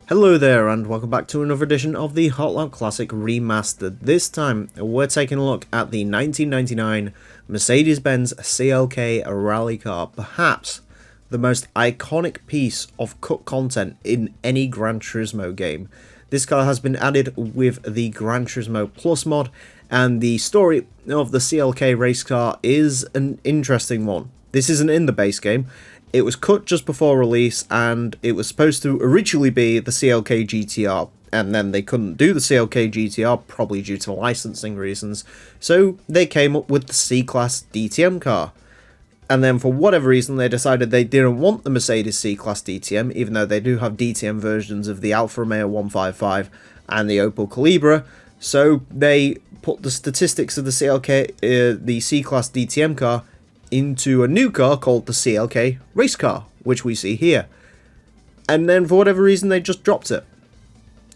Hello there and welcome back to another edition of the Hot Lap Classic Remastered. This time we're taking a look at the 1999 Mercedes-Benz CLK rally car, perhaps the most iconic piece of cut content in any Gran Turismo game. This car has been added with the Gran Turismo Plus mod, and the story of the CLK race car is an interesting one. This isn't in the base game. It was cut just before release, and it was supposed to originally be the CLK GTR, and then they couldn't do the CLK GTR, probably due to licensing reasons, so they came up with the C-Class DTM car. And then for whatever reason they decided they didn't want the Mercedes C-Class DTM, even though they do have DTM versions of the Alfa Romeo 155 and the Opel Calibra, so they put the statistics of the CLK, the C-Class DTM car, into a new car called the CLK race car, which we see here. And then for whatever reason they just dropped it.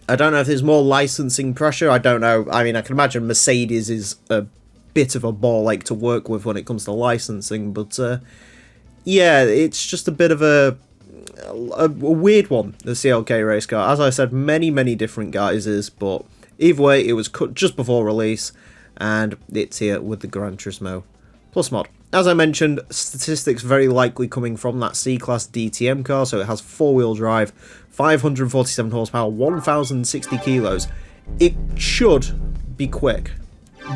I don't know if there's more licensing pressure, I don't know. I mean, I can imagine Mercedes is a bit of a ball ache to work with when it comes to licensing, but yeah, it's just a bit of a weird one, the CLK race car. As I said, many different guises, but either way, it was cut just before release, and it's here with the Gran Turismo Plus mod. As I mentioned, statistics very likely coming from that C-Class DTM car, so it has 4-wheel drive, 547 horsepower, 1,060 kilos. It should be quick,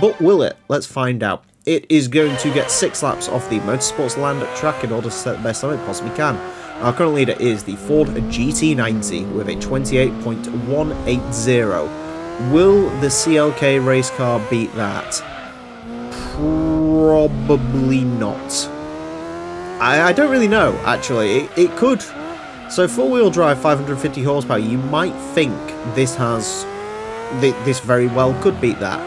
but will it? Let's find out. It is going to get 6 laps off the Motorsports Land track in order to set the best time it possibly can. Our current leader is the Ford GT90 with a 28.180. Will the CLK race car beat that? Probably not. I don't really know, actually. It could. So 4-wheel drive, 550 horsepower, you might think this very well could beat that.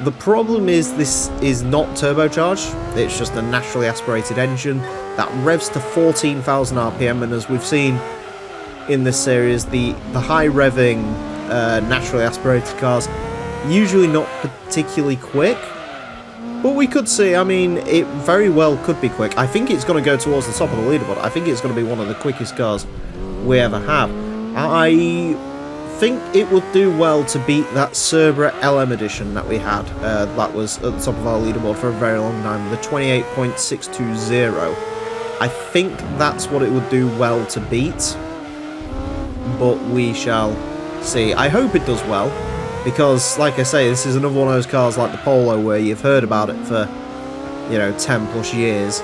The problem is this is not turbocharged. It's just a naturally aspirated engine that revs to 14,000 RPM, and as we've seen in this series, the high revving naturally aspirated cars usually not particularly quick. But we could see, I mean, it very well could be quick. I think it's going to go towards the top of the leaderboard. I think it's going to be one of the quickest cars we ever have. I think it would do well to beat that Cerberus LM edition that we had. That was at the top of our leaderboard for a very long time, the 28.620. I think that's what it would do well to beat. But we shall see. I hope it does well. Because, like I say, this is another one of those cars like the Polo where you've heard about it for, 10 plus years.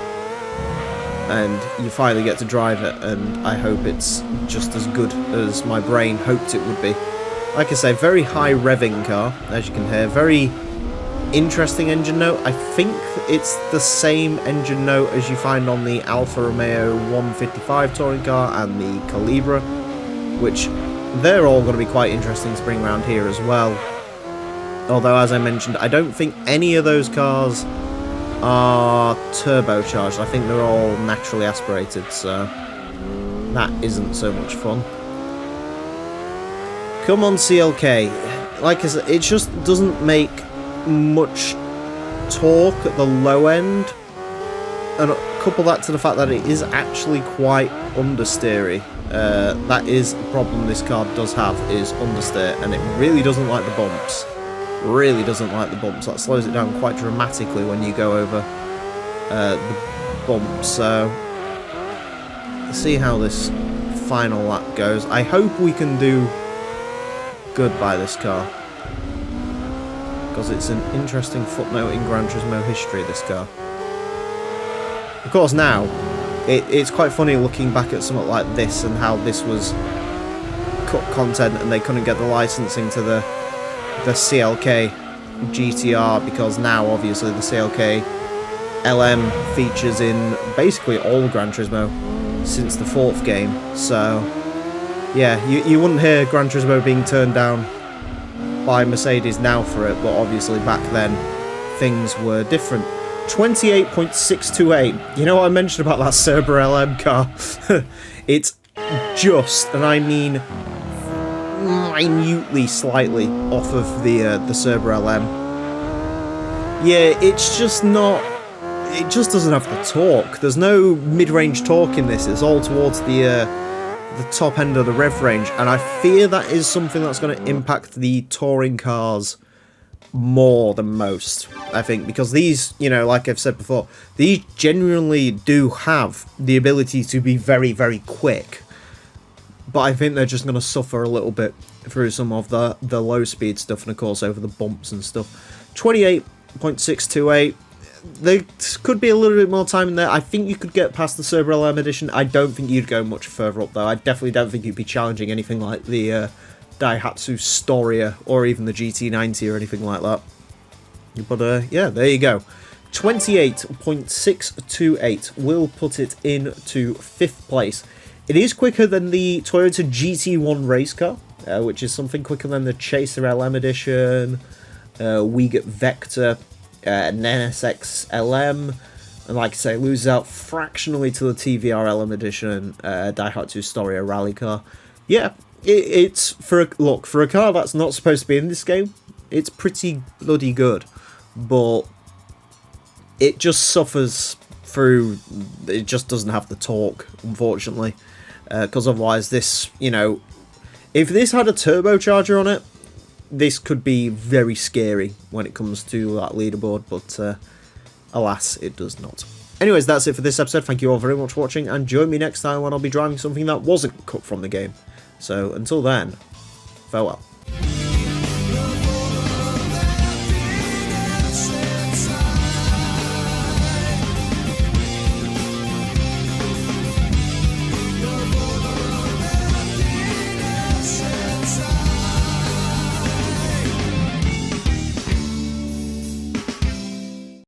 And you finally get to drive it, and I hope it's just as good as my brain hoped it would be. Like I say, very high revving car, as you can hear. Very interesting engine note. I think it's the same engine note as you find on the Alfa Romeo 155 touring car and the Calibra, which they're all going to be quite interesting to bring around here as well. Although, as I mentioned, I don't think any of those cars are turbocharged. I think they're all naturally aspirated, so that isn't so much fun. Come on, CLK. Like I said, it just doesn't make much torque at the low end. And couple that to the fact that it is actually quite understeery. That is a problem this car does have, is understeer, and it really doesn't like the bumps. Really doesn't like the bumps. That slows it down quite dramatically when you go over the bumps. So let's see how this final lap goes. I hope we can do good by this car, because it's an interesting footnote in Gran Turismo history, this car. Of course, now it's quite funny looking back at something like this and how this was cut content and they couldn't get the licensing to the CLK GTR, because now obviously the CLK LM features in basically all Gran Turismo since the 4th game. So yeah, you wouldn't hear Gran Turismo being turned down by Mercedes now for it, but obviously back then things were different. 28.628. You know what I mentioned about that Cerberus LM car? It's just, and I mean minutely slightly off of the Cerberus LM. Yeah, it's just not it just doesn't have the torque. There's no mid-range torque in this. It's all towards the top end of the rev range, and I fear that is something that's going to impact the touring cars more than most, I think, because these, you know, like I've said before, these genuinely do have the ability to be very, very quick, but I think they're just going to suffer a little bit through some of the low speed stuff, and of course over the bumps and stuff. 28.628. There could be a little bit more time in there. I think you could get past the Cerberell M edition. I don't think you'd go much further up though. I definitely don't think you'd be challenging anything like the Daihatsu Storia or even the GT90 or anything like that. But yeah, there you go. 28.628 will put it into 5th place. It is quicker than the Toyota GT1 race car, which is something quicker than the Chaser LM edition, Wiegert Vector, an NSX LM, and like I say, loses out fractionally to the TVR LM edition, Daihatsu Storia rally car. Yeah, it's for a car that's not supposed to be in this game, it's pretty bloody good, but it just suffers through. It just doesn't have the torque, unfortunately, because otherwise, this, you know, if this had a turbocharger on it, this could be very scary when it comes to that leaderboard, but alas, it does not. Anyways, that's it for this episode. Thank you all very much for watching, and join me next time when I'll be driving something that wasn't cut from the game. So, until then, farewell.